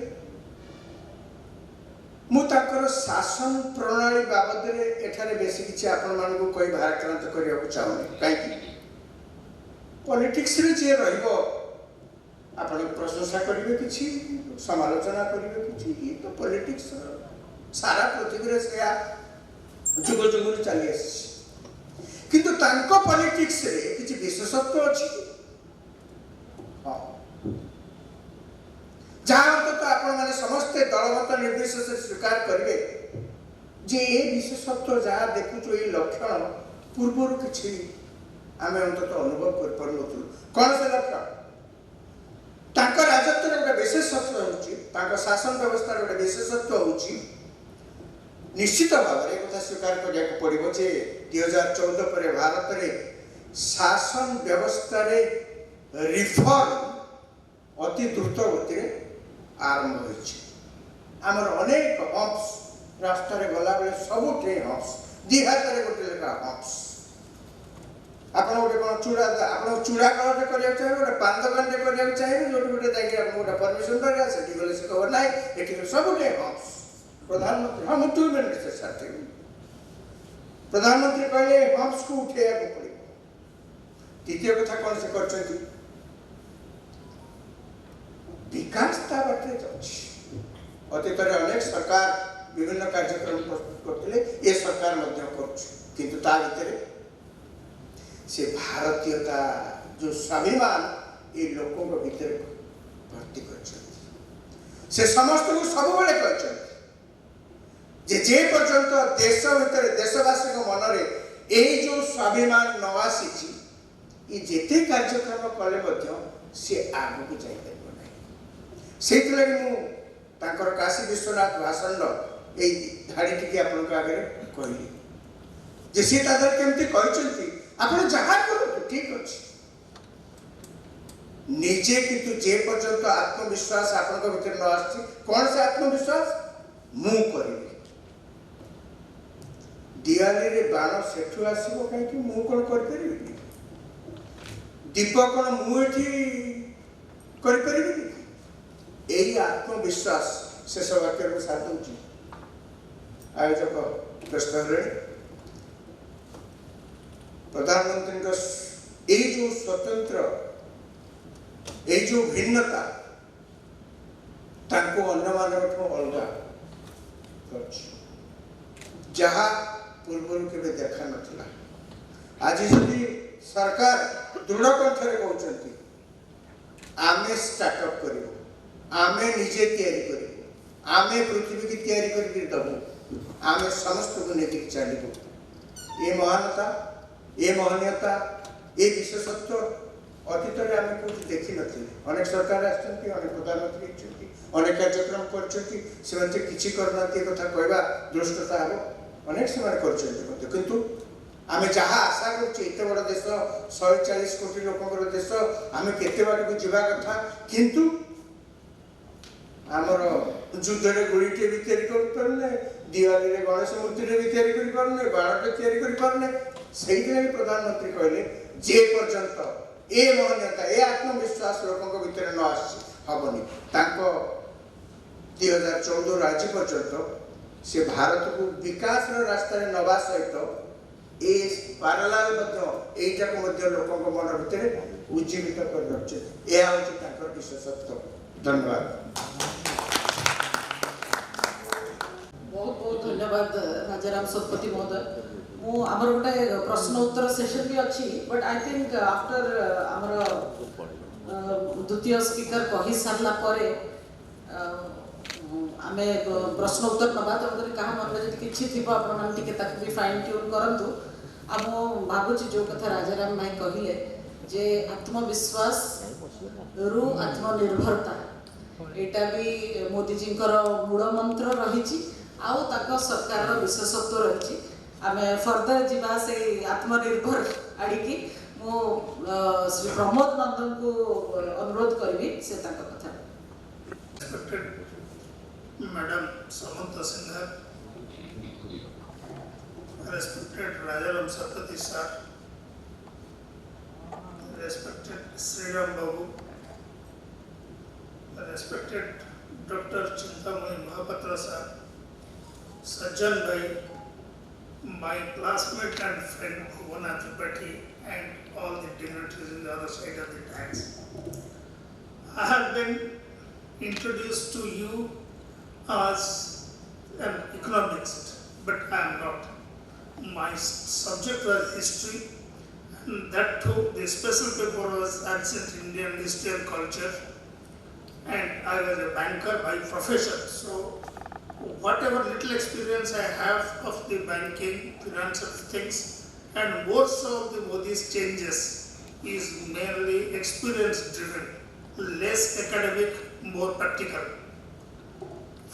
मुझे शासन प्रणाली बाबद एठारे बेसी किसी आपण मान को कही भाराक्रांत करने को चाहूनी कहीं पॉलिटिक्स रे जे रहिबो आपण प्रशंसा करेंगे कि समालोचना करेंगे कि ये तो पॉलिटिक्स सारा पृथ्वी से जुग जुग चली किंतु तांको पॉलिटिक्स रे किसी विशेषत्व अच्छी हाँ जहाँ तो आपण मैंने समस्ते दलगत निर्देश से स्वीकार करेंगे जे ये विशेषत्व जहाँ देखुच ये लक्षण पूर्वर किसी आम अंततः अनुभव कर पार्नु कौन से लक्षण तांका राजत्व गोटे विशेषत्व हो शासन व्यवस्था गोटे विशेषत्व हो निश्चित भाव में कथा स्वीकार करा पड़ो जे 2014 पर भारत में शासन व्यवस्था रिफॉर्म अति द्रुत गति आरंभ होमर अनेक हम्प्स रास्ता गला बेले सब हम्प्स 2 हाथ में गोटे लेखा हम्प्स आप गोटे चूड़ा आप चूड़ा कलर करने चाहिए गोटे पान दुकान करने चाहिए जो गोटे गोटे परमिशन दरकार से गले से कह ना ये सब हम्प्स प्रधानमंत्री हाँ मुझे 2 मिनट से साथ प्रधानमंत्री कहले हम्प्स को उठेया पड़े द्वितीय कथा कौन से कर विकास बाटे अतीत अनेक सरकार विभिन्न कार्यक्रम प्रस्तुत करते ये सरकार कर से भारतीयता जो स्वाभिमान ये लोकों भीतर भर्ती कर समस्त को सब कहते जे पर्यंत देश भीतर देशवासी मन में ये जो स्वाभिमान न आसी ये जिते कार्यक्रम कले सी आग को जापर से काशी विश्वनाथ भाषण ये धाड़ी टी आपण आगे कहली जे सी केमती कहते आप जहाँ करूँ ठीक अच्छे निजे किंतु जे पर्यंत आत्मविश्वास आपण भीतर न आसी कौन से आत्मविश्वास मु करी दिवाली रे बाण सेठू आसीबो कहीं मु कौन कर परिबी दीप कौन मु एठी कर परिबी यही आत्मविश्वास शेष वाक्य में साथ दूची आयोजक व्यस्त रहे प्रधानमंत्री ये जो स्वतंत्र ये जो भिन्नता तांको अन्य मानव अलग जहाँ पूर्व के देखा नथिला आज जदि सरकार दृढ़ कंठरे कहते आमे स्टार्टअप करू आमे निजे तैयारी करू आमे पृथ्वी की तैयारी करके दबू आमे समस्त को लेकर चलू ये महानता ये महनीयता ये विशेषत्व अतीत में आम कौन देखी नी अनेक सरकार अनेक प्रधानमंत्री अनेक कार्यक्रम करना कथा कहवा दृष्टता हम अनेक से किंतु आम जहाँ आशा करते बड़ देश 140 कोटी लोक देश आम केते बाट को जीवा कथा किंतु आमर युद्ध में गुड़ीटे भी तैयारी दिवाली रे गणेश मूर्ति भी तैयारी बाणटे तैयारी से प्रधानमंत्री कहले जे पर्यंत ए महनीयता ए आत्मविश्वास लोक भीतर न आसबनी 2014 आज पर्यंत से भारत को विकास रास्ता नवा सहित ए पारालाल एटा को लोक मन भीतर उज्जीवित कर विशेषत्व। धन्यवाद। बहुत बहुत धन्यवाद राजाराम सतपति महोदय। मु आमर गोटे प्रश्न उत्तर सेशन भी अच्छी बट आई थिंक आफ्टर आमर द्वितीय स्पीकर कही सारला परे आमे प्रश्न उत्तर नबा तो कहा मन में किछि थिबो आपण मान टिके ताक भी फाइन ट्यून करंतु आम भाबुची जो कथा राजाराम भाई कहले जे आत्मविश्वास रु आत्मनिर्भरता एटा भी मोदी जी मूल मंत्र रही आउ ताको सरकार विशेषत्व रही आमे फर्दर जीवा से आत्मनिर्भर आड़िकी मु श्री प्रमोद नंदन को अनुरोध करी से ताको कथा। Madam Samantha Sinha, respected Rajaram Satathi sir, respected Sriram Babu, respected Dr. Chintamani Mahapatra sir, Sajjan Bhai, my classmate and friend Bhuvana Tripathi, and all the dignitaries in the other side of the dais. I have been introduced to you as an economist, but I am not. My subject was history, and that too, the special paper was ancient Indian history and culture, and I was a banker by profession. So, whatever little experience I have of the banking, financial things, and more so of the Modi's changes is mainly experience driven, less academic, more practical.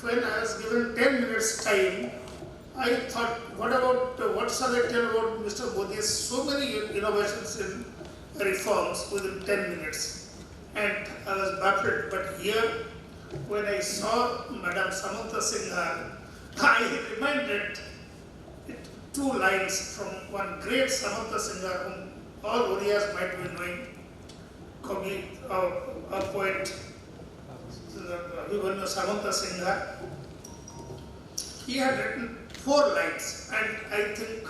When I was given 10 minutes time, I thought, what shall I tell about Mr. Modi's so many innovations in reforms within 10 minutes. And I was baffled, but here, when I saw Madam Samantha Sinha, I reminded two lines from one great Samantha Sinha, whom all Oriyas might be knowing, Kavi, a poet, Samantha Sinha. He had written 4 lines, and I think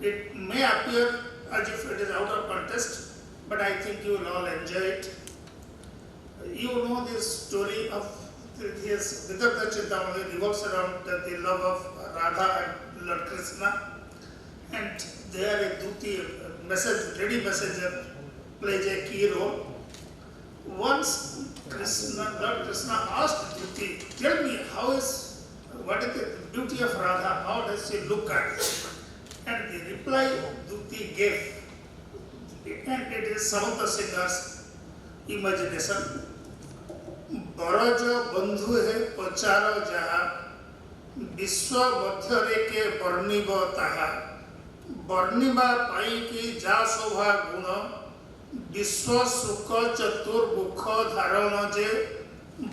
it may appear as if it is out of context, but I think you will all enjoy it. You know this story of his Vidartha Chintamani revolves around the love of Radha and Lord Krishna, and there a Duti, ready messenger, plays a key role. Once Lord Krishna asked Duti, tell me what is the beauty of Radha, how does she look at it? And the reply Duti gave, and it is Samantha Sinha's imagination. बरज बंधु है पचार जहा विश्व मध्यरे के वर्णिब ताहा वर्णिबा पाई की जा शोभा गुण विश्व सुख चतुर्मुख धारण जे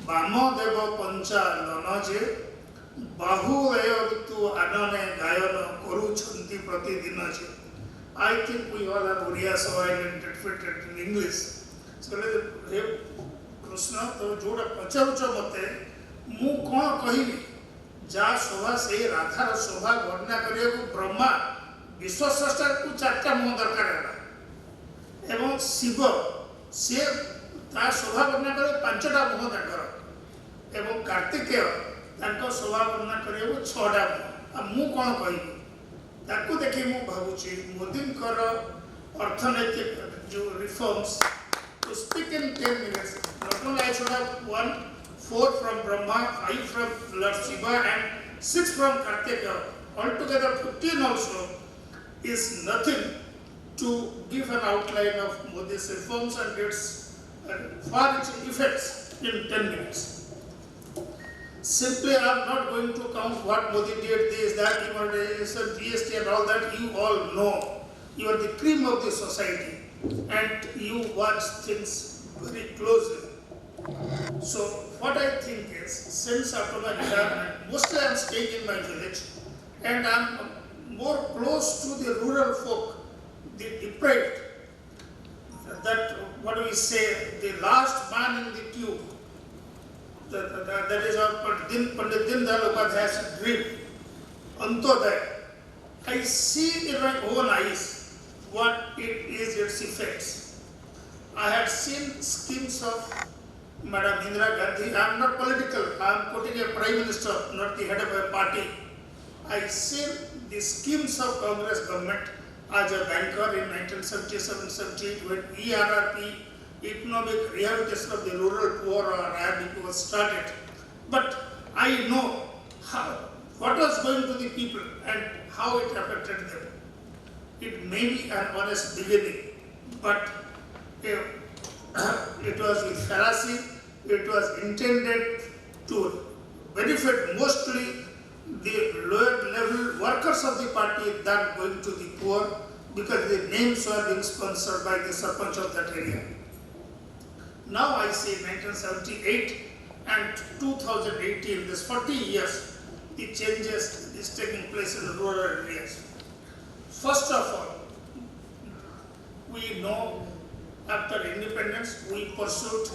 वामदेव पंचानन जे बाहुलय ऋतु आनने गायन करुछंती प्रतिदिन जे. I think we all have Oriya, so I will interpret it in English. So हे कृष्ण तो जोड़ा पचारुच मते मु कौन कहिबी जा शोभा से राधार शोभा वर्णना करिया को ब्रह्मा विश्व स्रष्टा को चारटा मुह दरकार है एवं शिव से ता शोभा वर्णना करे पांचटा मुह दरकार एवं कार्तिकेय तांको शोभा वर्णना करिया को छटा मुह. आ मु कौन कहिबी ताकू देखि मु भाबुची मोदींकर अर्थनैतिक जो reforms to speak in 10 minutes. Not only I should have 4 from Brahma, 5 from Lord Shiva and 6 from Kartikeya. Altogether 15 also is nothing to give an outline of Modi's reforms and its far-reaching effects in 10 minutes. Simply I am not going to count what Modi did, this, that, demonetization, GST and all that. You all know. You are the cream of the society and you watch things very closely. So what I think is, since after my retirement, mostly I am staying in my village and I am more close to the rural folk, the deprived, that what do we say, the last man in the tube. That is our Pandit Dindayal Upadhyay's dream, Antyodaya. I see in my own eyes what it is, its effects. I had seen schemes of Madam Indira Gandhi. I am not political, I am quoting a prime minister, not the head of a party. I seen the schemes of Congress government as a banker in 1977-78 when ERRP, Economic Rehabilitation of the Rural Poor or IRDP was started. But I know what was going to the people and how it affected them. It may be an honest beginning, but it was with fallacy. It was intended to benefit mostly the lower level workers of the party than going to the poor, because the names were being sponsored by the Sarpanch of that area. Now I say 1978 and 2018, this 40 years, the changes is taking place in the rural areas. First of all, we know after independence we pursued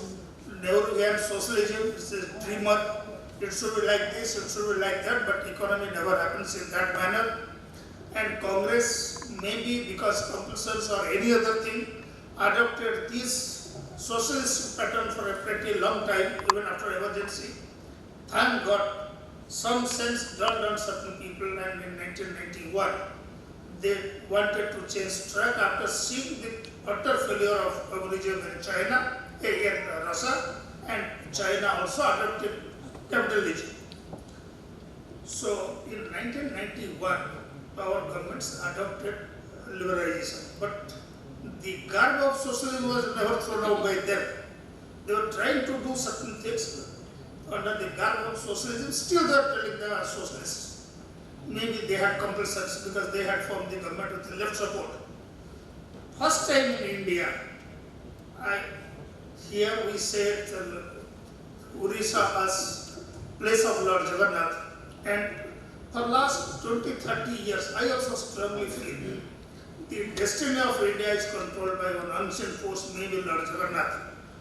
Nehruvian socialism. It's a dreamer. It should be like this, it should be like that, but economy never happens in that manner. And Congress, maybe because compulsions or any other thing, adopted this socialist pattern for a pretty long time, even after emergency. Thank God, some sense dawned on certain people, and in 1991, they wanted to change track after seeing the utter failure of communism in China, in Russia, and China also adopted capitalism. So in 1991, our governments adopted liberalization, but the garb of socialism was never thrown out by them. They were trying to do certain things under the garb of socialism, still they are telling them as socialists. Maybe they had compulsions because they had formed the government with the left support. First time in India, here we say Orissa as place of Lord Jagannath, and for last 20-30 years, I also strongly feel the destiny of India is controlled by one unseen force, maybe Lord Jagannath,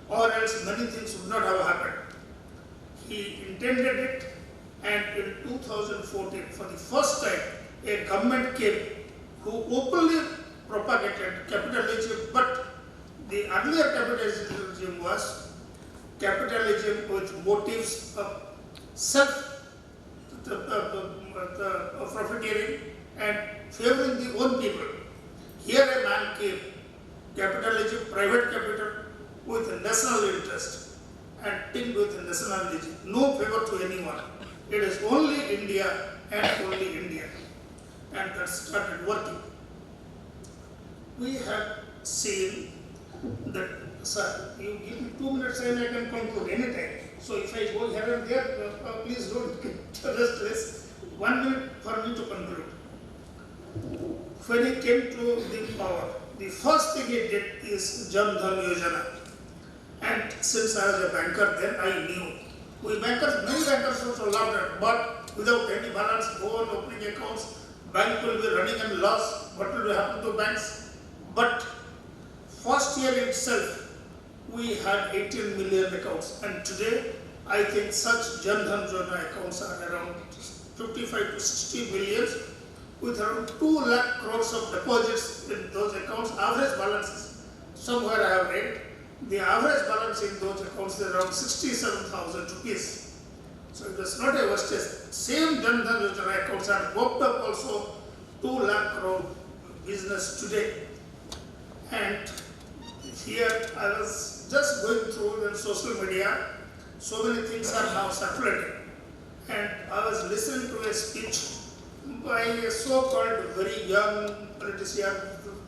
or else many things would not have happened. He intended it, and in 2014, for the first time, a government came who openly propagated capitalism, but the earlier capitalism was capitalism with motives of self-profiteering and favoring the own people. Here a man came, capitalism, private capital, with national interest and tinged with nationalism, no favor to anyone. It is only India and only India. And that started working. We have seen that, sir, you give me 2 minutes and I can conclude anytime. So if I go here and there, please don't get restless. 1 minute for me to conclude. When he came to the power, the first thing he did is Jan Dhan Yojana. And since I was a banker then, I knew. Many bankers also loved it, but without any balance, go on opening accounts, bank will be running in loss, what will happen to banks? But first year itself, we had 18 million accounts, and today, I think such Jan Dhan Yojana accounts are around 55 to 60 million, with around 2 lakh crores of deposits in those accounts. Average balances, somewhere I have read, the average balance in those accounts is around 67,000 rupees. So it was not a wastage. Same Jan Dhan Yojana accounts are worked up also 2 lakh crore business today. And here I was just going through the social media, so many things are now circulating. And I was listening to a speech by a so-called very young politician,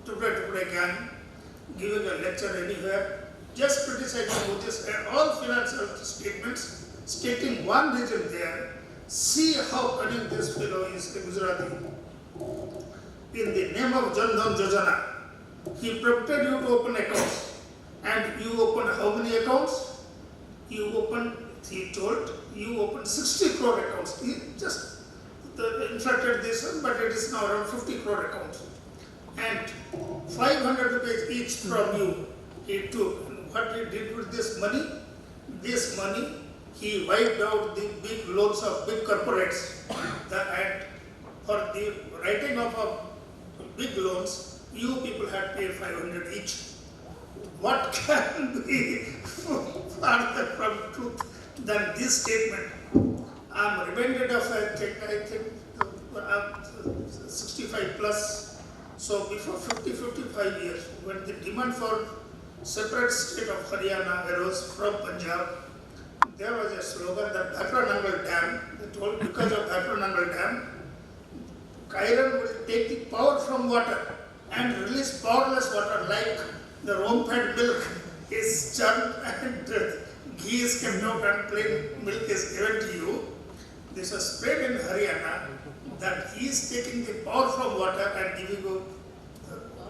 today gang, giving a lecture anywhere, just criticizing Modi's all financial statements, stating one reason there. See how cunning this fellow is, the Gujarati. In the name of Jan Dhan Yojana, he prompted you to open accounts. And you open how many accounts? You open, he told, you open 60 crore accounts. He just inflated this one, but it is now around 50 crore accounts. And 500 rupees each from you, he took. What he did with this money? This money, he wiped out the big loans of big corporates. And for the writing off of big loans, you people had paid 500 each. What can be farther from truth than this statement? I am reminded of I think 65 plus, so before 50-55 years, when the demand for separate state of Haryana arose from Punjab, there was a slogan that Bhakra Nangal Dam, they told because of Bhakra Nangal Dam, Kairan will take the power from water and release powerless water like the home-fed milk is churned and ghee is kept out and plain milk is given to you. This was spread in Haryana that he is taking the power from water and giving you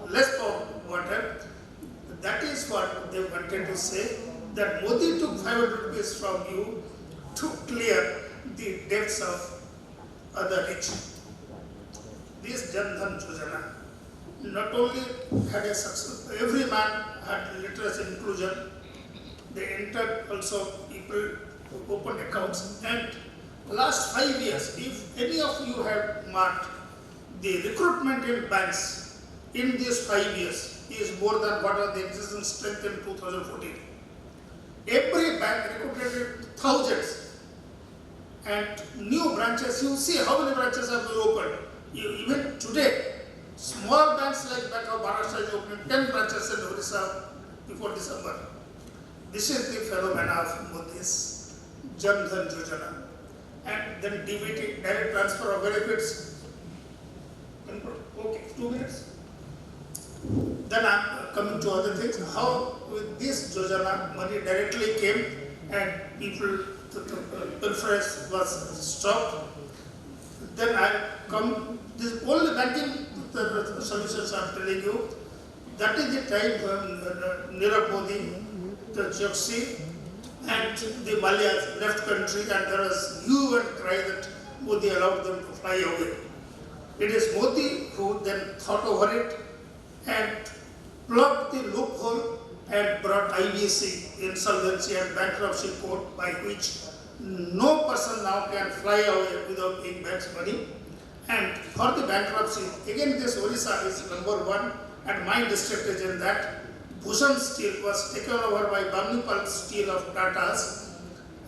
less power water. That is what they wanted to say, that Modi took 500 rupees from you to clear the debts of other rich. This Jan Dhan Yojana not only had a success, every man had literacy inclusion, they entered also people to open accounts, and last 5 years, if any of you have marked the recruitment in banks in these 5 years is more than what was the existing strength in 2014. Every bank recruited thousands, and new branches, you see how many branches have been opened. Even today, small banks like Bank of Maharashtra is opening 10 branches in Orissa before December. This is the phenomenon of Modi's Jan Dhan Yojana. And then DBT, direct transfer of benefits. Okay, 2 minutes. Then I am coming to other things. How with this Yojana money directly came and people, the preference was stopped. Then I come, this only banking the solutions I am telling you. That is the time when Nirav Modi, the Choksi, and the Malyas left country, and there was hue and cry that Modi allowed them to fly away. It is Modi who then thought over it and plugged the loophole and brought IBC, insolvency and bankruptcy court, by which no person now can fly away without paying bank's money. And for the bankruptcy, again this Orissa is #1, and my district is in that. Bhushan Steel was taken over by Bamnipal Steel of Tata's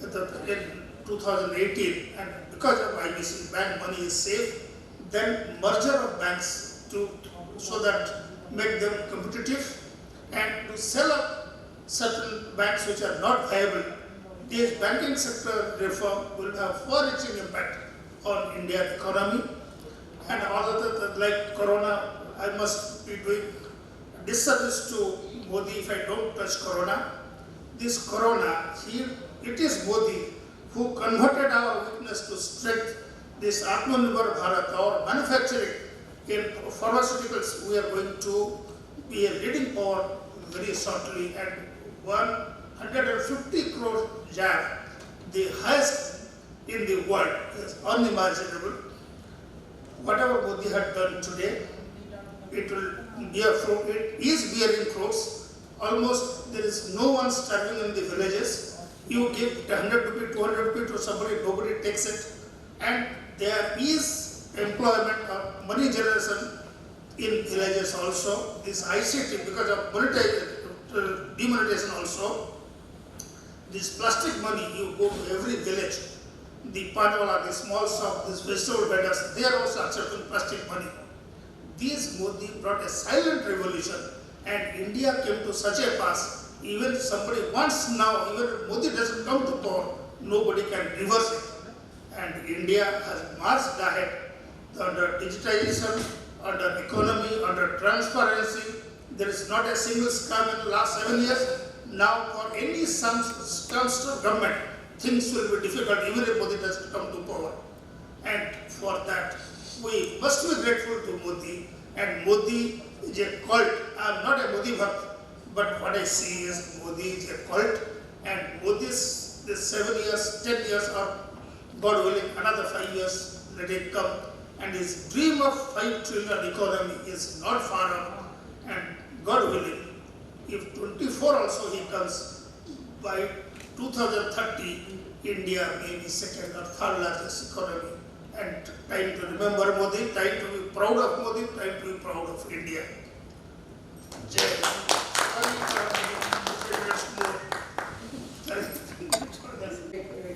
in 2018, and because of IBC, bank money is safe. Then merger of banks so that make them competitive, and to sell up certain banks which are not viable. This banking sector reform will have far-reaching impact on Indian economy, and all other like Corona. I must be doing disservice to Modi if I don't touch Corona. This Corona, it is Modi who converted our weakness to strength. This Atmanirbhar Bharat, our manufacturing in pharmaceuticals, we are going to be a leading power very shortly, and 150 crore jab, the highest in the world, is unimaginable. Whatever Modi had done today, it will bear fruit. It is bearing fruits. Almost there is no one starving in the villages. You give 100 rupees, 200 rupees to somebody, nobody takes it. And there is employment or money generation in villages also. This ICT, because of demonetization also, this plastic money, you go to every village, the panwala, the small shop, these vegetable vendors, they are also accepting plastic money. This Modi brought a silent revolution, and India came to such a pass. Even somebody wants now, even if Modi doesn't come to power, nobody can reverse it. And India has marched ahead under digitization, under economy, under transparency. There is not a single scam in the last 7 years. Now for any comes to government, things will be difficult even if Modi doesn't come to power. And for that, we must be grateful to Modi. And Modi is a cult. I am not a Modi bhakt, but what I see is Modi is a cult. And Modi's this 7 years, 10 years, or God willing, another 5 years, let it come. And his dream of 5 trillion economy is not far off. And God willing, if 24 also he comes, by 2030, India may be second or third largest economy. And time to remember Modi, time to be proud of Modi, time to be proud of India. Jai.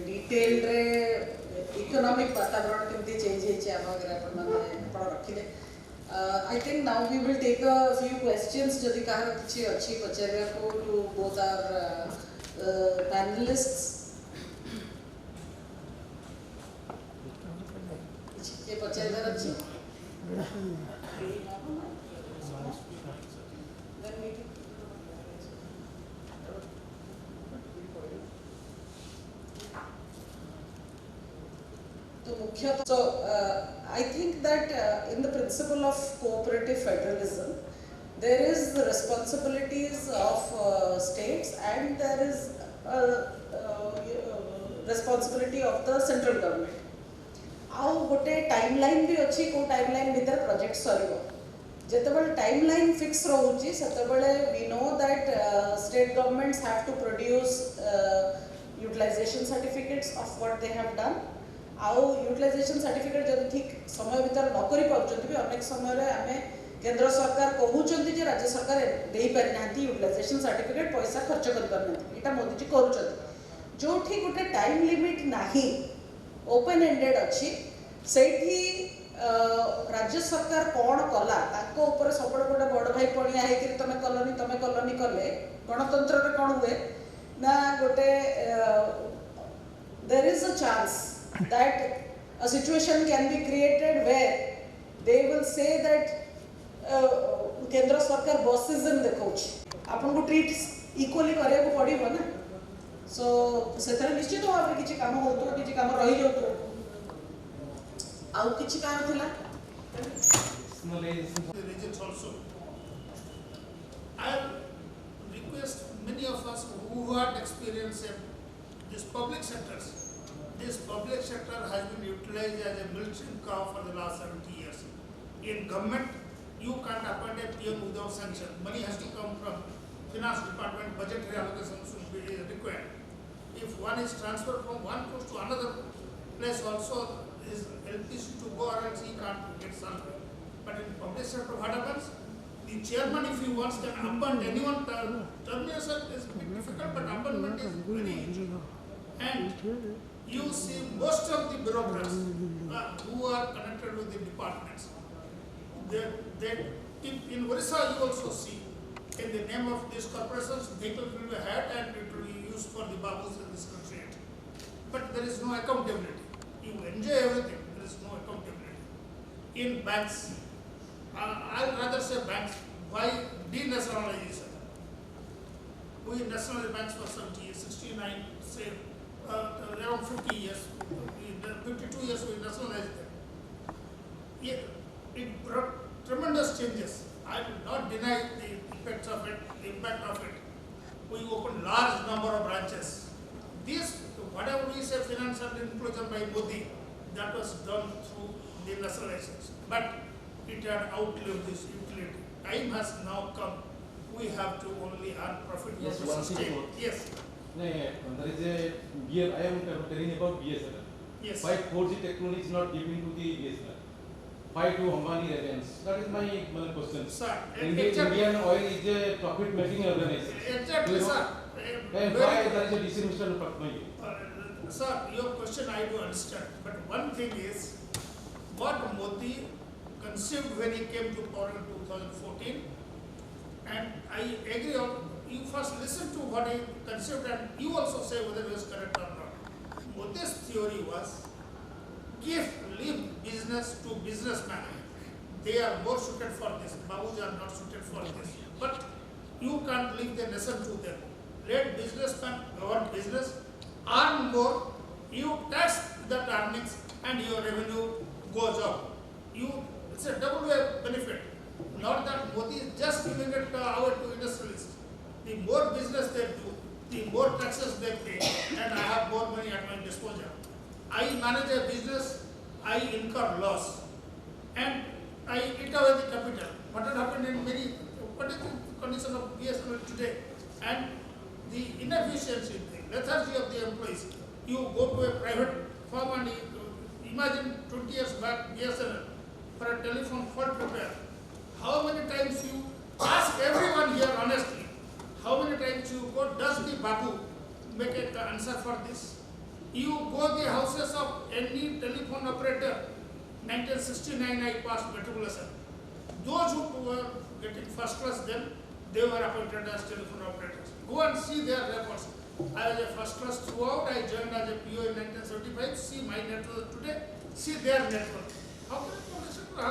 Detail economic वातावरण केमती change होइছে ଆମ ଘରେ ଆପଣ ରଖିଲେ I think now we will take a few questions जदि काहर किछि अछि पचारिया को टू बोथ आवर पैनलिस्ट्स ये पचारिया अछि So I think that in the principle of cooperative federalism, there is the responsibilities of states and there is responsibility of the central government. आउ गोटे timeline भी अच्छी को टाइमलाइन भीतर प्रोजेक्ट सरिबो जेतेबेले टाइमलाइन फिक्स रहउची सेतेबेले we know that state governments have to produce utilisation certificates of what they have done आउ यूटिलाइजेशन सर्टिफिकेट जब ठीक समय भीतर न करि पाउछन्ती भी अनेक समय रे आमे केंद्र सरकार कहउछन्ती जे राज्य सरकार देई पारि नांती यूटिलाइजेशन सर्टिफिकेट पैसा खर्च करि पारनती एटा मोदी जी करूछन्ती जो ठीक गोटे टाइम लिमिट नाही ओपन एंडेड अच्छी सेठी राज्य सरकार कौन कला ताको ऊपर सब गोटे बड़ भाई पणिया है तमें कलनी कले गणतंत्र रे कौन हुए ना गोटे there is a chance that a situation can be created where they will say that केंद्र सरकार बॉसिज्म देखौछि आपन को ट्रीट इक्वली करिया को पड़िबो ना सो सेतरे निश्चित भाव रे किछि काम होतो किछि काम रहि जातो आउ किछि काम थिला regions also. I request many of us who had experience in these public sectors. This public sector has been utilized as a milking cow for the last 70 years. In government, you can't appoint a PM without sanction. Money has to come from finance department, budgetary allocation should be required. If one is transferred from one post to another place also, his LPC to go around, he can't get salary. But in public sector, what happens? The chairman, if he wants, can appoint anyone. Termination is a bit difficult, but appointment is very easy. And you see most of the bureaucrats who are connected with the departments, they tip in Orissa you also see in the name of these corporations, vehicles will be had and it will be used for the babus in this country. But there is no accountability. You enjoy everything, there is no accountability. In banks, I would rather say banks, why denationalization? We nationalized banks for 70 years, 69, say, around 50 years, 52 years we nationalized them. It brought tremendous changes. I will not deny the impact of it. We opened large number of branches. This, whatever we say financial inclusion by Modi, that was done through the nationalizations. But it had outlived this utility. Time has now come. We have to only earn profit. Yes, from one the thing state. more. Yes, There is a I am telling about BSNL. yes. Why 4G technology is not given to the BSNL? Why to Ambani Reliance? That is my question. Sir, Indian Oil is a profit making organization. exactly, You know, sir. Then why there is a distribution of money? Sir, your question I do understand, but one thing is, what Modi conceived when he came to power in 2014, and I agree on, you first listen to what he conceived and you also say whether it was correct or not. Modi's theory was, leave business to businessmen. They are more suited for this, Babus are not suited for this. But you can't leave the nation to them. Let businessmen govern business, earn more, you tax that earnings and your revenue goes up. It's a double way benefit. Not that Modi is just giving it away to industrialists. The more business they do, the more taxes they pay, and I have more money at my disposal. I manage a business, I incur loss, and I eat away the capital. What had happened in what is the condition of BSNL today? And the inefficiency, the lethargy of the employees. You go to a private firm and imagine 20 years back BSNL for a telephone fault repair. How many times you ask everyone here honestly, how many times you go, does the Babu make an answer for this? You go the houses of any telephone operator, 1969 I passed matriculation. Those who were getting first class then, they were appointed as telephone operators. Go and see their records. I was a first class throughout, I joined as a PO in 1975, see my network today, see their network. How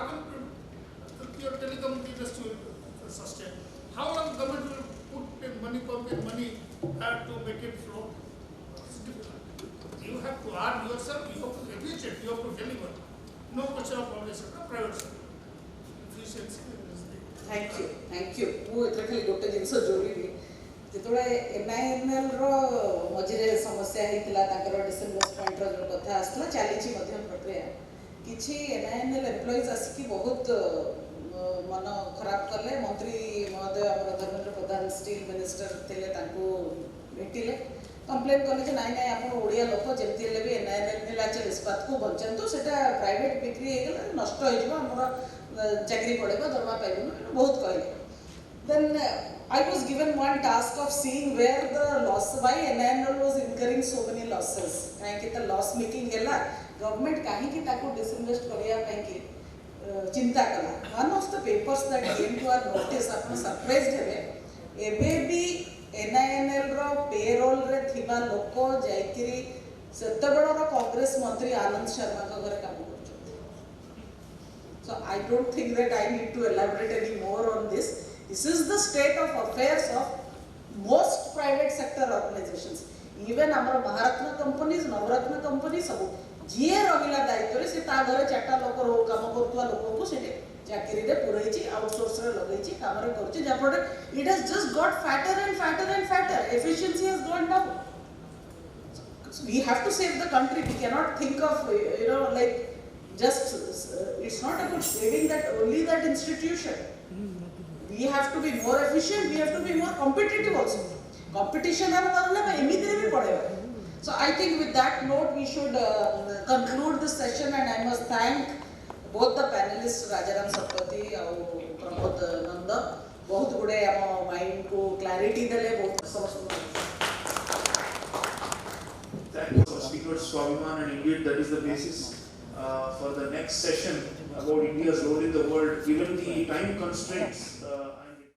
can your telecom industry will sustain? How long government will put in money, pump in money to make it flow? It's difficult. You have to earn yourself, you have to efficient, you have to deliver. No question of public sector, private sector. Efficiency is the Thank you. ମୁଁ ଏଥିରେ ଖାଲି ଗୋଟେ ଜିନିଷ ଯୋଡ଼ିବି ଯେତେବେଳେ NINL ର ମଝିରେ ସମସ୍ୟା ହେଇଥିଲା ତାଙ୍କର ଡିସଇନଭେଷ୍ଟମେଣ୍ଟର ଯେଉଁ କଥା ଆସିଥିଲା ଚାଲିଛି ମଧ୍ୟ ପ୍ରକ୍ରିୟା କିଛି NINL ଏମ୍ପ୍ଲୟିଜ୍ ଆସିକି ବହୁତ मन खराब कले मंत्री महोदय आम धर्मेंद्र प्रधान स्टील मिनिस्टर थे भेटिले कंप्लेन कले नाई नाई आप ओडिया लोक जमी भी NINL इस्पात को बचातु से प्राइवेट बिक्री नष्ट हो चाकरी पड़ेगा दरमा पाइबन बहुत कहले then I was given one task of seeing where the loss why NINL was incurring so many losses कहीं loss making है गवर्नमेंट कहीं डिसइन्वेस्ट करने चिंता कला one of the papers that came to our notice आपन surprised हेबे एबे भी NINL रो पेरोल रे थिबा लोक जायकिरी सेते बडर कांग्रेस मंत्री आनंद शर्मा का घर काम करछथि so I don't think that I need to elaborate any more on this is the state of affairs of most private sector organisations even हमर महारत्न कंपनीज नवरत्न कंपनी सब जी रहा दायित्व से घर चार्टा लोक कम करुवा लोक को चाकरी में पुरई आउटसोर्स लगे कम कर it has just got fatter and fatter and fatter efficiency has gone down we have to save the country we can not think of like just it's not about saving that only that institution we have to be more efficient we have to be more competitive also competition एमती भी पड़ेगा. So I think with that note we should conclude this session and I must thank both the panelists Rajaram Satpathy and Pramod Nanda बहुत गुड़े आम mind को clarity देले बहुत Thank you for speaker Swabiman, and indeed that is the basis for the next session about India's role in the world given the time constraints.